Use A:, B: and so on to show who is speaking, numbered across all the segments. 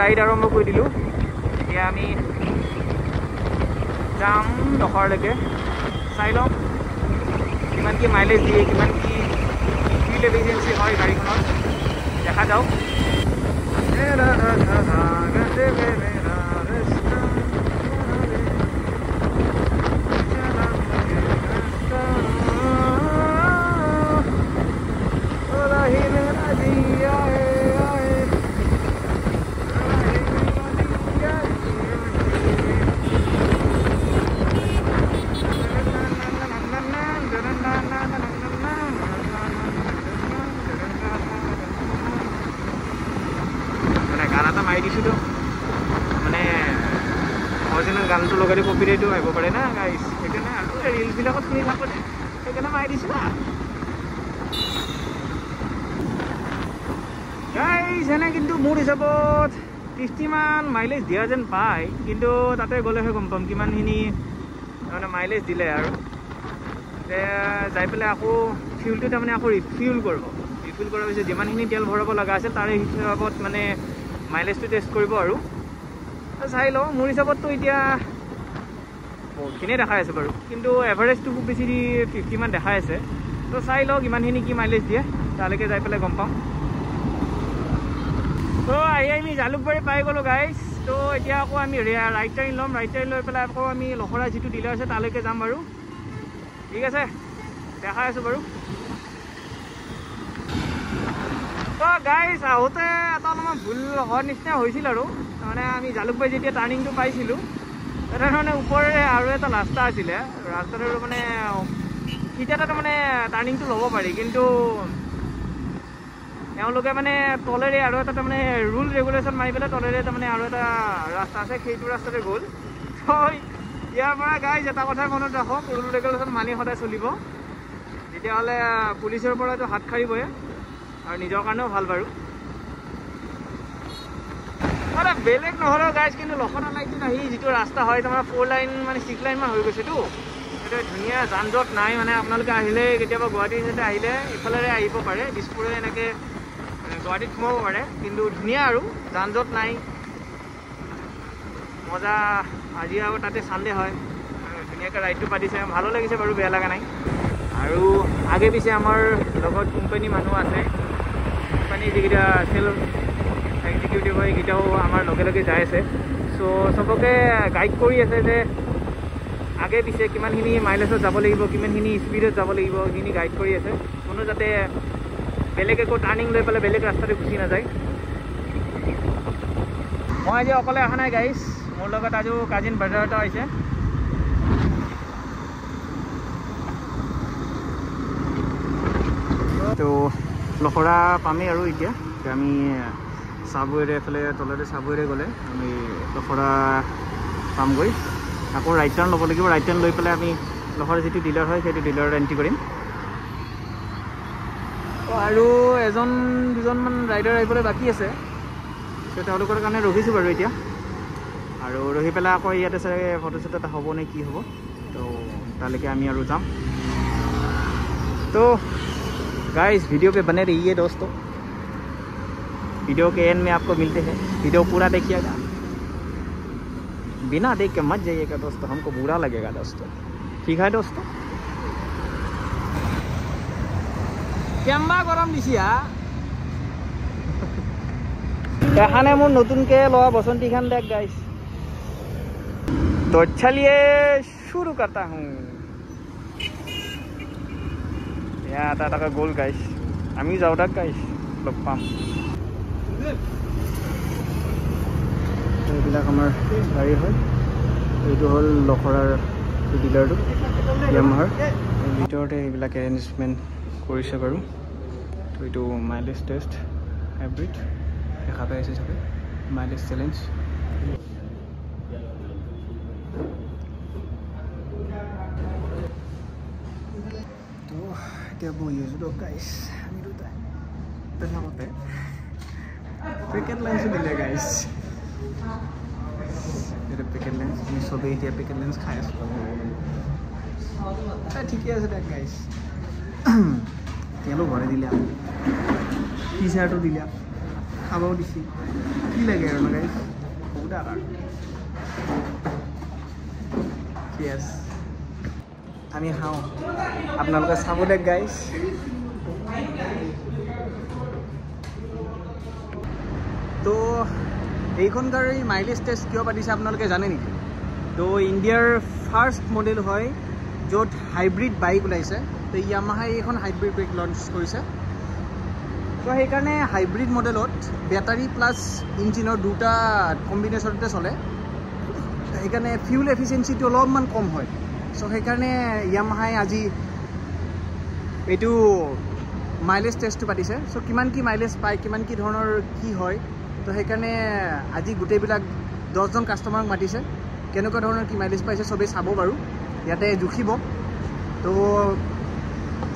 A: Ride আৰম্ভ কৰি দিলোঁ এতিয়া আমি যাম লখৰালৈকে চাই লওঁ কিমান কি মাইলেজ দিয়ে কিমান কি ফিউল এফিচিয়েঞ্চি হয় গাড়ীখনত দেখা যাওক মানে অৰিজিনেল গানটো লগাই কপিৰাইটো আহিব পাৰে না গাইছ সেইকাৰণে আৰু ৰিলছবিলাকত শুনি থাকোঁ সেইকাৰণে মাৰি দিছোঁ না গাইছ এনে কিন্তু মোৰ হিচাপত 50 মান মাইলেজ দিয়া যেন পায় কিন্তু তাতে গ'লেহে গম পাম কিমানখিনি মানে মাইলেজ দিলে আৰু যাই পেলাই আকৌ ফিউলটো তাৰমানে আকৌ ৰিফিউল কৰিব ৰিফিউল কৰাৰ পিছত যিমানখিনি তেল ভৰাব লগা আছিল তাৰে হিচাপত মানে মাইলেজটো টেষ্ট কৰিব আৰু চাই লওঁ মোৰ হিচাপততো এতিয়া বহুতখিনিয়ে দেখাই আছে বাৰু কিন্তু এভাৰেজটো খুব বেছি 50 মান দেখাই আছে তো চাই লওঁ কিমানখিনি কি মাইলেজ দিয়ে তালৈকে যাই পেলাই গম পাম তো আমি জালুকবাৰী পাই গ'লোঁ গাইছ তো এতিয়া আকৌ আমি ৰাইট টাৰ্ণ ল'ম ৰাইট টাৰ্ণ লৈ পেলাই আকৌ আমি লখৰা যিটো ডিলাৰ আছে তালৈকে যাম বাৰু ঠিক আছে দেখাই আছোঁ বাৰু তো গাইছ আহোঁতে এটা অলপমান ভুল হোৱাৰ নিচিনা হৈছিল আৰু মানে আমি জালুকবাৰী যেতিয়া টাৰ্ণিংটো পাইছিলোঁ তেনেধৰণে ওপৰেৰে আৰু এটা ৰাস্তা আছিলে ৰাস্তাটোৰ মানে সিটাতে তাৰমানে টাৰ্ণিংটো ল'ব পাৰি কিন্তু তেওঁলোকে মানে তলেৰে আৰু এটা তাৰমানে ৰুল ৰেগুলেশ্যন মাৰি পেলাই তলেৰে তাৰমানে আৰু এটা ৰাস্তা আছে সেইটো ৰাস্তাতে গ'ল তো ইয়াৰ পৰা গাইছ এটা কথা মনত ৰাখক ৰুল ৰেগুলেশ্যন মানি সদায় চলিব তেতিয়াহ'লে পুলিচৰ পৰাতো হাত সাৰিবই আৰু নিজৰ কাৰণেও ভাল বাৰু মানে বেলেগ নহ'লেও গাইছ কিন্তু লখৰা লাইনটোত আহি যিটো ৰাস্তা হয় তোমাৰ 4 লাইন মানে 6 লাইনমান হৈ গৈছেতো সেইটো ধুনীয়া যান জঁট নাই মানে আপোনালোকে আহিলে কেতিয়াবা গুৱাহাটীৰ চাইডে আহিলে ইফালেৰে আহিব পাৰে দিছপুৰে এনেকৈ গুৱাহাটীত সোমাব পাৰে কিন্তু ধুনীয়া আৰু যান জঁট নাই মজা আজি আৰু তাতে চানডে হয় ধুনীয়াকৈ ৰাইডটো পাতিছে ভালো লাগিছে বাৰু বেয়া লগা নাই আৰু আগে পিছে আমাৰ লগত কোম্পানী মানুহ আছে কোম্পানী যিকেইটা আছিল এক্সিকিউটিভ হয় এইকেইটাও আমাৰ লগে লগে যাই আছে চ' চবকে গাইড কৰি আছে যে আগে পিছে কিমানখিনি মাইলেজত যাব লাগিব কিমানখিনি স্পীডত যাব লাগিব সেইখিনি গাইড কৰি আছে কোনো যাতে বেলেগ একো টাৰ্ণিং লৈ পেলাই বেলেগ ৰাস্তাতে গুচি নাযায় মই আজি অকলে অহা নাই গাইছ মোৰ লগত আজি কাজিন ব্ৰাদাৰ এটা হৈছে তো লখৰা পামেই আৰু এতিয়া আমি চাবৱেৰে এফালে তলতে চাবৱেৰে গ'লে আমি লখৰা পামগৈ আকৌ ৰাইট টাৰ্ণ ল'ব লাগিব ৰাইট টাৰ্ণ লৈ পেলাই আমি লখৰা যিটো ডিলাৰ হয় সেইটো ডিলাৰত এণ্ট্ৰি কৰিম আৰু এজন দুজনমান ৰাইডাৰ আহিবলৈ বাকী আছে ত' তেওঁলোকৰ কাৰণে ৰখিছোঁ বাৰু এতিয়া আৰু ৰখি পেলাই আকৌ ইয়াতে চাগে ফটো চটো এটা হ'ব নে কি হ'ব তো তালৈকে আমি আৰু যাম তো गाइस वीडियो पे बने रहिए दोस्तों वीडियो के एंड में आपको मिलते हैं वीडियो पूरा देखिएगा बिना देख के मत जाइएगा दोस्तों हमको बुरा लगेगा दोस्तों ठीक है दोस्तों केम्बा गरम दिसिया এখানে মোৰ নতুনকে লোৱা বসন্তীখান দেখ गाइस तो चलिए शुरू करता हूँ এটা এটা গোল গাইছ আমি যাওঁ তাক গাইছ লগ পাম এইবিলাক আমাৰ গাড়ী হয় এইটো হ'ল লখৰাৰ ডিলাৰটো ইয়ামাহাৰ ভিতৰতে এইবিলাক এৰেঞ্জমেণ্ট কৰিছে বাৰু তো এইটো মাইলেজ টেষ্ট হাইব্ৰিড দেখা পাই আছে চাগে মাইলেজ চেলেঞ্জ क्या बोलिए जो गाइस আমি দুটা তেনামতে পেকেট লেন্স দিলে গাইস এটা পেকেট লেন্স আমি সবে এতিয়া পেকেট লেন্স খাই আছো ঠিকে আছে দেখ গাইস তেলো ভৰাই দিলে টি-শাৰ্টও দিলে
B: খাবও দিছি কি লাগে আৰু না গাইছ বহুত আকাৰ চিয়াৰ্ছ আমি খাওঁ আপোনালোকে চাব দে গাইছ তো এইখন গাড়ীৰ মাইলেজ টেষ্ট কিয় পাতিছে আপোনালোকে জানে নেকি তো ইণ্ডিয়াৰ ফাৰ্ষ্ট মডেল হয় য'ত হাইব্ৰিড বাইক ওলাইছে তো ইয়ামাহাই এইখন হাইব্ৰিড বাইক লঞ্চ কৰিছে তো সেইকাৰণে হাইব্ৰিড মডেলত বেটাৰী প্লাছ ইঞ্জিনৰ দুটা কম্বিনেশ্যনতে চলে সেইকাৰণে ফিউল এফিচিয়েঞ্চিটো অলপমান কম হয় চ' সেইকাৰণে ইয়ামাহাই আজি এইটো মাইলেজ টেষ্টটো পাতিছে চ' কিমান কি মাইলেজ পায় কিমান কি ধৰণৰ কি হয় তো সেইকাৰণে আজি গোটেইবিলাক 10জন কাষ্টমাৰক মাতিছে কেনেকুৱা ধৰণৰ কি মাইলেজ পাইছে চবেই চাব বাৰু ইয়াতে জুখিব তো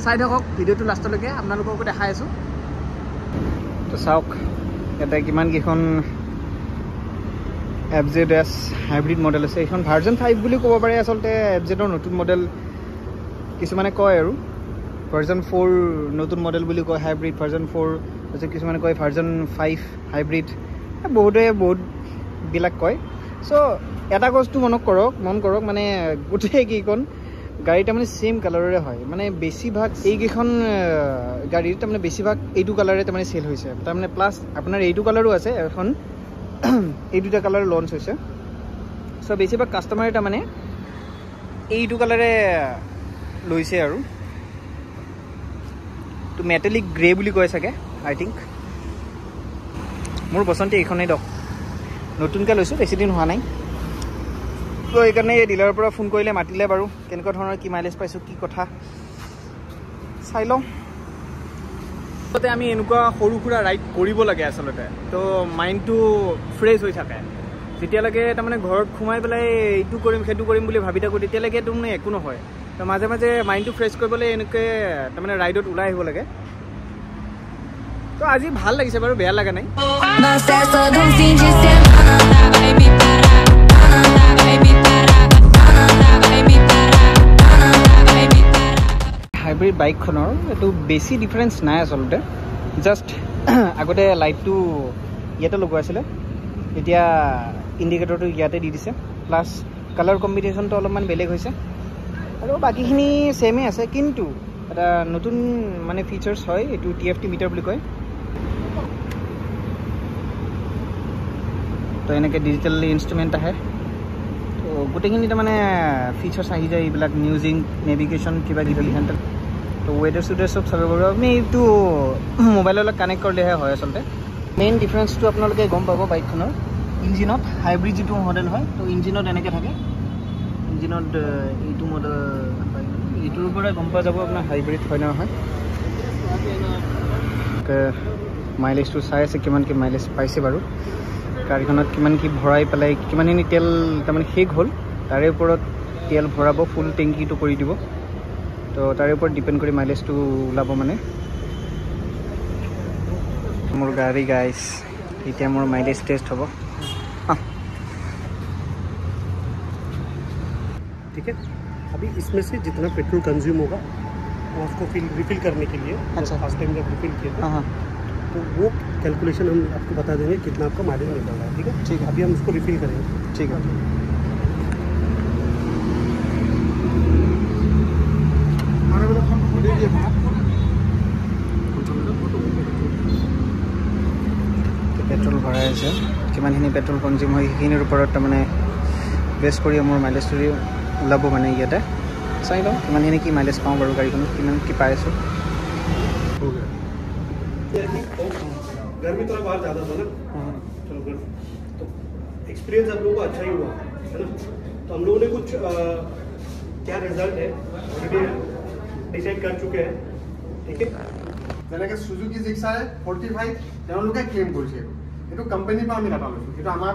B: চাই থাকক ভিডিঅ'টো লাষ্টলৈকে আপোনালোককো দেখাই আছোঁ তো চাওক ইয়াতে কিমান কেইখন FZS হাইব্ৰিড মডেল আছে এইখন ভাৰ্জন 5 বুলি ক'ব পাৰে আচলতে FZৰ নতুন মডেল কিছুমানে কয় আৰু ভাৰ্জন 4 নতুন মডেল বুলি কয় হাইব্ৰিড ভাৰ্জন 4 তাৰপিছত কিছুমানে কয় ভাৰ্জন 5 হাইব্ৰিড বহুতে বহুতবিলাক কয় চ' এটা বস্তু মন কৰক মানে গোটেই কেইখন গাড়ী তাৰমানে ছেইম কালাৰৰে হয় মানে বেছিভাগ এইকেইখন গাড়ীৰ তাৰমানে বেছিভাগ এইটো কালাৰে তাৰমানে চেল হৈছে তাৰমানে প্লাছ আপোনাৰ এইটো কালাৰো আছে এখন এই দুটা কালাৰ লঞ্চ হৈছে চ' বেছিভাগ কাষ্টমাৰে তাৰমানে এইটো কালাৰে লৈছে আৰু তো মেটেলিক গ্ৰে বুলি কয় চাগে আই থিংক মোৰ পচন্দতে এইখনেই দিয়ক নতুনকৈ লৈছোঁ বেছিদিন হোৱা নাই তো সেইকাৰণে ডিলাৰৰ পৰা ফোন কৰিলে মাতিলে বাৰু কেনেকুৱা ধৰণৰ কি মাইলেজ পাইছোঁ কি কথা চাই লওঁ তাতে আমি এনেকুৱা সৰু সুৰা ৰাইড কৰিব লাগে আচলতে তো মাইণ্ডটো ফ্ৰেছ হৈ থাকে যেতিয়ালৈকে তাৰমানে ঘৰত সোমাই পেলাই এইটো কৰিম সেইটো কৰিম বুলি ভাবি থাকোঁ তেতিয়ালৈকে তাৰমানে একো নহয় তো মাজে মাজে মাইণ্ডটো ফ্ৰেছ কৰিবলৈ এনেকৈ তাৰমানে ৰাইডত ওলাই আহিব লাগে তো আজি ভাল লাগিছে বাৰু বেয়া লগা নাই হাইব্ৰিড বাইকখনৰ এইটো বেছি ডিফাৰেঞ্চ নাই আচলতে জাষ্ট আগতে লাইটটো ইয়াতে লগোৱা আছিলে এতিয়া ইণ্ডিকেটৰটো ইয়াতে দি দিছে প্লাছ কালাৰ কম্বিনেশ্যনটো অলপমান বেলেগ হৈছে আৰু বাকীখিনি ছেমেই আছে কিন্তু এটা নতুন মানে ফিচাৰ্ছ হয় এইটো TFT মিটাৰ বুলি কয় তো এনেকৈ ডিজিটেল ইনষ্ট্ৰুমেণ্ট আহে তো গোটেইখিনি তাৰমানে ফিচাৰ্ছ আহি যায় এইবিলাক মিউজিক নেভিগেশ্যন কিবা কিবি হেণ্ডেল তো ৱেডাৰ চুৱেডাৰ চব চাব পাৰিব আপুনি এইটো মোবাইলৰ লগত কানেক্ট কৰিলেহে হয় আচলতে মেইন ডিফাৰেঞ্চটো আপোনালোকে গম পাব বাইকখনৰ ইঞ্জিনত হাইব্ৰিড যিটো মডেল হয় তো ইঞ্জিনত এনেকৈ থাকে ইঞ্জিনত এইটো মডেল এইটোৰ পৰাই গম পোৱা যাব আপোনাৰ হাইব্ৰিড হয় নে নহয় মাইলেজটো চাই আছে কিমান কি মাইলেজ পাইছে বাৰু গাড়ীখনত কিমান কি ভৰাই পেলাই কিমানখিনি তেল তাৰমানে শেষ হ'ল তাৰে ওপৰত তেল ভৰাব ফুল টেংকিটো কৰি দিব তো তাৰে ওপৰত ডিপেণ্ড কৰি মাইলেজটো ওলাব মানে মোৰ গাড়ী গাইছ এতিয়া মোৰ মাইলেজ টেষ্ট হ'ব
C: ठीक है अभी इसमें से जितना पेट्रोल कंज्यूम होगा वो आपको रिफिल करने के लिए
B: अच्छा
C: फर्स्ट टाइम जब रिफिल किए थे
B: हाँ
C: तो वो कैलकुलेशन हम आपको बता देंगे कितना आपका माइलेज निकल रहा है ठीक है अभी हम उसको रिफिल करेंगे
B: ठीक है पेट्रोल भराई আছে কিমানখিনি পেট্ৰল কনজিউম হয় সেইখিনিৰ ওপৰত তাৰমানে বেছ কৰি মোৰ মাইলেজটো ওলাব মানে ইয়াতে চাই লওঁ কিমানখিনি কি মাইলেজ পাওঁ বাৰু গাড়ীখনত কিমান কি পাই আছোঁ
C: गर्मी थोड़ा बाहर ज़्यादा था ना चलो तो एक्सपीरियंस आप लोगों को अच्छा ही हुआ है ना तो हम लोगों ने कुछ क्या रिजल्ट है डिसाइड कर चुके हैं ठीक है
D: যেনেকৈ সুজুকি জিক্সাৰে 45 তেওঁলোকে ক্লেইম কৰিছে এইটো কোম্পানীৰ পৰা আমি ডাটা লৈছোঁ কিন্তু আমাৰ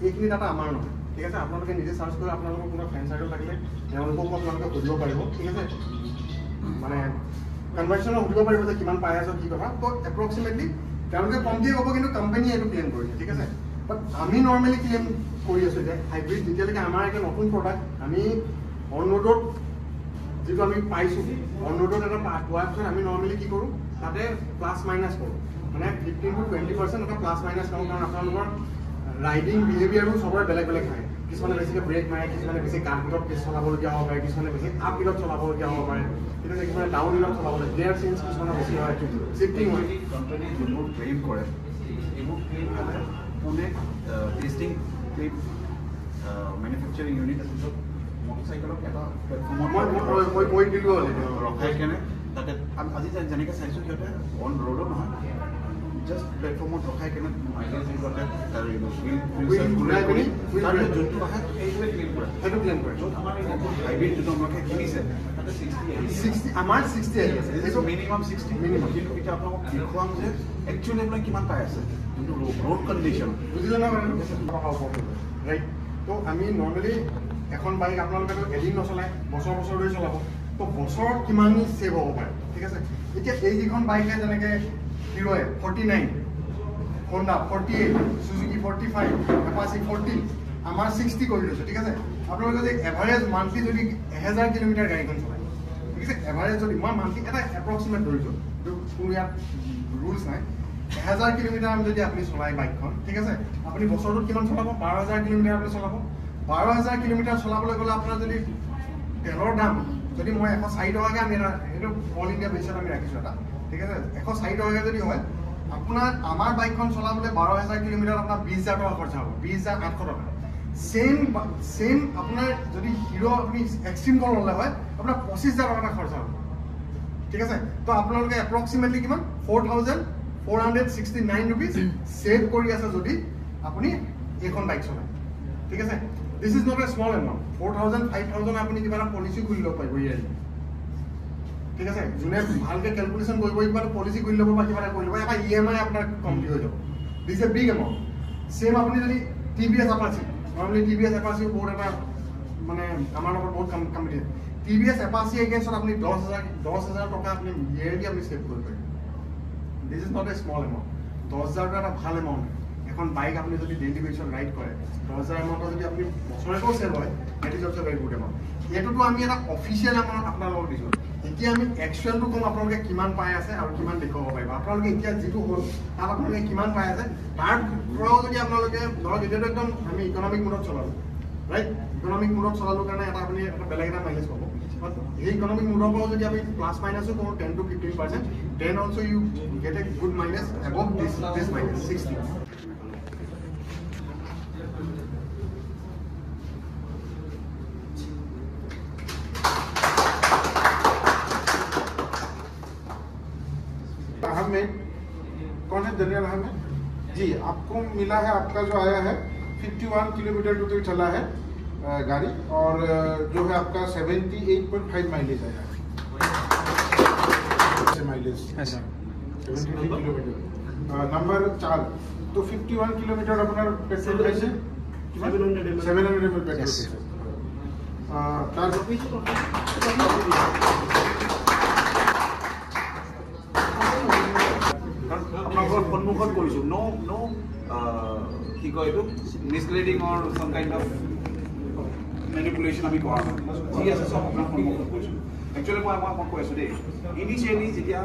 D: এইখিনি ডাটা আমাৰ নহয় ঠিক আছে আপোনালোকে নিজে চাৰ্চ কৰি আপোনালোকৰ কোনো ফ্ৰেণ্ড চাৰ্কেল থাকিলে তেওঁলোককো আপোনালোকে সুধিব পাৰিব ঠিক আছে মানে কনভাৰ্চনত সুধিব পাৰিব যে কিমান পাই আছো কি কথা তো এপ্ৰক্সিমেটলি তেওঁলোকে কম দিয়ে ক'ব কিন্তু কোম্পানীয়ে এইটো ক্লেইম কৰিছে ঠিক আছে বাট আমি নৰ্মেলি ক্লেইম কৰি আছোঁ যে হাইব্ৰিড যেতিয়ালৈকে আমাৰ এটা নতুন প্ৰডাক্ট আমি অন ৰোডত যিটো আমি পাইছোঁ অন ৰোডত এটা পোৱাৰ পিছত আমি নৰ্মেলি কি কৰোঁ তাতে প্লাছ মাইনাছ কৰোঁ মানে 15 to 20% এটা প্লাছ মাইনাছ কম, কাৰণ আপোনালোকৰ ৰাইডিং বিহেভিয়াৰো চবৰে বেলেগ বেলেগ থাকে। কিছুমানে বেছিকৈ ব্ৰেক মাৰে, কিছুমানে বেছি গানবোৰত বেছি চলাবলগীয়া হ'ব পাৰে, কিছুমানে বেছি আপ হিলত চলাবলগীয়া হ'ব পাৰে, কিন্তু কিছুমানে ডাউন হিলত চলাব লাগে। গিয়াৰ চেঞ্জ কিছুমানে বেছি হয়, শিফটিং হয়।
E: কোম্পানী যোনবোৰ ক্লেইম কৰে এইবোৰ ক্লেইম হ'লে কোনে টেষ্টিং ক্লেইম মেনুফেকচাৰিং ইউনিট আছে, য'ত মটৰচাইকেলক এটা প্লেটফৰ্মত
D: কৈ দিলোঁ
E: ৰখাই কেনে তাতে আজি যেনেকৈ চাইছোঁ সিহঁতে অন ৰোডো নহয়, জাষ্ট প্লেটফৰ্মত ৰখাই কেনে মাইলেজ দিবলৈ তাৰ যোনটো আহে সেইটোৱে ক্লেইম কৰে,
D: সেইটো ক্লেইম কৰে।
E: য'ত আমাৰ হাইব্ৰিড যোনটো আমাকে কিনিছে তাতে 60
D: আমাৰ 60 আহি আছে,
E: এইটো মিনিমাম 60 মিনিমাম। কিন্তু এতিয়া আপোনালোকক দেখুৱাম যে একচুৱেলি আপোনাক কিমান পাই আছে যোনটো ৰোড কণ্ডিশ্যন,
D: বুজিলে ন? ৰাইট। তো আমি নৰ্মেলি এখন বাইক আপোনালোকে এদিন নচলায়, বছৰ বছৰ ধৰি চলাব, তো বছৰত কিমান ছেভ হ'ব পাৰে, ঠিক আছে? এতিয়া এইকেইখন বাইকে যেনেকৈ হিৰোয়ে 49, হণ্ডা 48, চুজুকি 45, এপাচি 40, আমাৰ 60 কৰি লৈছোঁ, ঠিক আছে? আপোনালোকে যদি এভাৰেজ মান্থলি যদি 1000 কিলোমিটাৰ গাড়ীখন চলায়, ঠিক আছে? এভাৰেজ যদি মই মান্থলি এটা এপ্ৰক্সিমেট ধৰিছোঁ, এইটো কোনো ইয়াত ৰুলছ নাই, 1000 কিলোমিটাৰ যদি আপুনি চলায় বাইকখন, ঠিক আছে? আপুনি বছৰটোত কিমান চলাব? 12000 কিলোমিটাৰ আপুনি চলাব। 12000 কিলোমিটাৰ চলাবলৈ গ'লে আপোনাৰ যদি তেলৰ দাম যদি মই 104 টকাকৈ আমি এটা সেইটো অল ইণ্ডিয়া বেছত আমি ৰাখিছোঁ এটা, ঠিক আছে? 104 টকাকৈ যদি হয়, আপোনাৰ আমাৰ বাইকখন চলাবলৈ 12000 কিলোমিটাৰ আপোনাৰ 20000 টকা খৰচা হ'ব, 20800 টকা। ছেম আপোনাৰ যদি হিৰো আপুনি এক্সট্ৰিম কল ল'লে হয়, আপোনাৰ 25000 টকা এটা খৰচা হ'ব, ঠিক আছে? তো আপোনালোকে এপ্ৰক্সিমেটলি কিমান 4469 ৰুপিজ ছেভ কৰি আছে যদি আপুনি এইখন বাইক চলায়, ঠিক আছে? This is not a small amount. 4000 5000 আপুনি কিবা এটা পলিচি খুলি ল'ব পাৰিব ইয়াত, ঠিক আছে? যোনে ভালকৈ কেলকুলেশ্যন কৰিব, কিবা এটা পলিচি খুলি ল'ব বা কিবা এটা কৰি ল'ব, এটা EMI আপোনাৰ কমপ্লিট হৈ যাব। দিছ এ বিগ এমাউণ্ট। ছেম আপুনি যদি TVS এপাচি, নৰ্মেলি TVS এপাচিও বহুত এটা মানে আমাৰ লগত বহুত কম্পিটিভ। TVS এপাচি এগেইনষ্টত আপুনি 10000 টকা আপুনি ইয়েৰলি আপুনি ছেভ কৰিব পাৰিব। This is not a small amount. 10000 এটা ভাল এমাউণ্ট। এখন বাইক আপুনি যদি ডেইলি বেছত ৰাইড কৰে, 10000 এমাউণ্টৰ যদি আপুনি বছৰেকো ছেভ হয়, that is also' very good amount. এইটোতো আমি এটা অফিচিয়েল এমাউণ্ট আপোনালোকক দিছোঁ। এতিয়া আমি একচুৱেলটো ক'ম আপোনালোকে কিমান পাই আছে আৰু কিমান দেখুৱাব পাৰিব। আপোনালোকে এতিয়া যিটো হ'ল তাত আপোনালোকে কিমান পাই আছে, তাৰ পৰাও যদি আপোনালোকে ধৰক এতিয়াতো একদম আমি ইকনমিক মুডত চলালোঁ, ৰাইট? ইকনমিক মুডত চলালোঁ কাৰণে এটা আপুনি এটা বেলেগ এটা মাইলেজ পাব। বাট সেই ইকনমিক মুডৰ পৰাও যদি আমি প্লাছ মাইনাছো কৰোঁ 10 to 15%, then also' you get a good mileage above this mileage 60।
F: Ahmad कौन है? दनियाल अहमद जी। आपको मिला है, आपका जो आया है 51 किलोमीटर तक चला है गाड़ी, और जो है आपका 78.5 माइलेज आया है माइलेज, 73 किलोमीटर नंबर 4। तो 51 किलोमीटर अपना पेट्रोल कैसे 700 ml पेट्रोल।
E: আপোনালোকৰ সন্মুখত কৰিছোঁ, কি কয় এইটো মিছলিডিং অৰ চাম কাইণ্ড অফ মেনিপুলেশ্যন আমি কৰা নাই, যি আছে চব আপোনাৰ সন্মুখত কৰিছোঁ। একচুৱেলি মই কৈ আছোঁ দেই, ইনিচিয়েলি যেতিয়া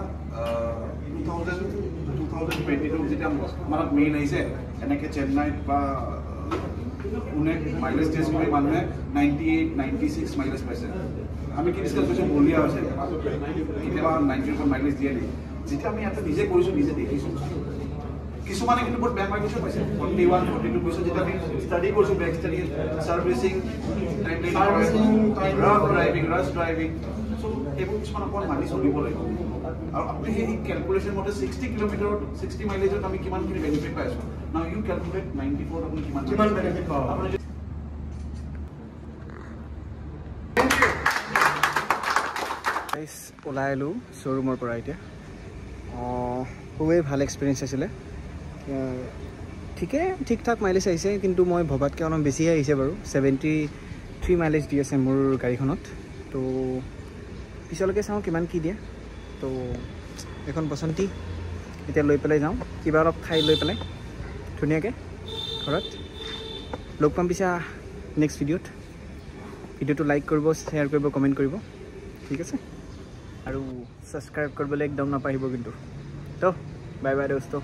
E: 2022 যেতিয়া আমাৰ মেইন আহিছে, এনেকৈ চেন্নাইত বা পুনে মাইলেজ টেষ্ট কৰি মানুহে 98, 96 মাইলেজ পাইছে। আমি কি ডিছকাছ কৰিছোঁ, বলিয়া হৈছে কেতিয়াবা 90 মাইলেজ দিয়ে নেকি। যেতিয়া আমি ইয়াতে নিজে কৰিছোঁ, নিজে দেখিছোঁ, কিছুমানে কিন্তু বহুত বেয়া মাইলেজো পাইছে। 41, 42 পিছত যেতিয়া আমি ষ্টাডি কৰিছোঁ, বেক ষ্টাডি, ছাৰ্ভিচিং, ৰাছ ড্ৰাইভিং, চ' এইবোৰ কিছুমান অকণ মানি চলিব লাগিব। আৰু আপুনি সেই কেলকুলেশ্যন মতে 60 কিলোমিটাৰত 60 মাইলেজত আমি কিমানখিনি বেনিফিট পাই আছোঁ। নাও ইউ কেলকুলেট 94 আপুনি কিমান বেনিফিট পাব।
B: ওলাই আহিলোঁ শ্ব'ৰুমৰ পৰা এতিয়া। খুবেই ভাল এক্সপিৰিয়েঞ্চ আছিলে, ঠিক ঠাক মাইলেজ আহিছে, কিন্তু মই ভবাতকৈ অলপ বেছিহে আহিছে বাৰু। 73 মাইলেজ দি আছে মোৰ গাড়ীখনত। তো পিছলৈকে চাওঁ কিমান কি দিয়ে। তো এখন বসন্তী এতিয়া লৈ পেলাই যাওঁ, কিবা অলপ খাই লৈ পেলাই ধুনীয়াকৈ ঘৰত। লগ পাম পিছে নেক্সট ভিডিঅ'টো লাইক কৰিব, শ্বেয়াৰ কৰিব, কমেণ্ট কৰিব, ঠিক আছে? আৰু ছাবস্ক্ৰাইব কৰিবলৈ একদম নাপাহৰিব কিন্তু। তো बाय बाय दोस्तों।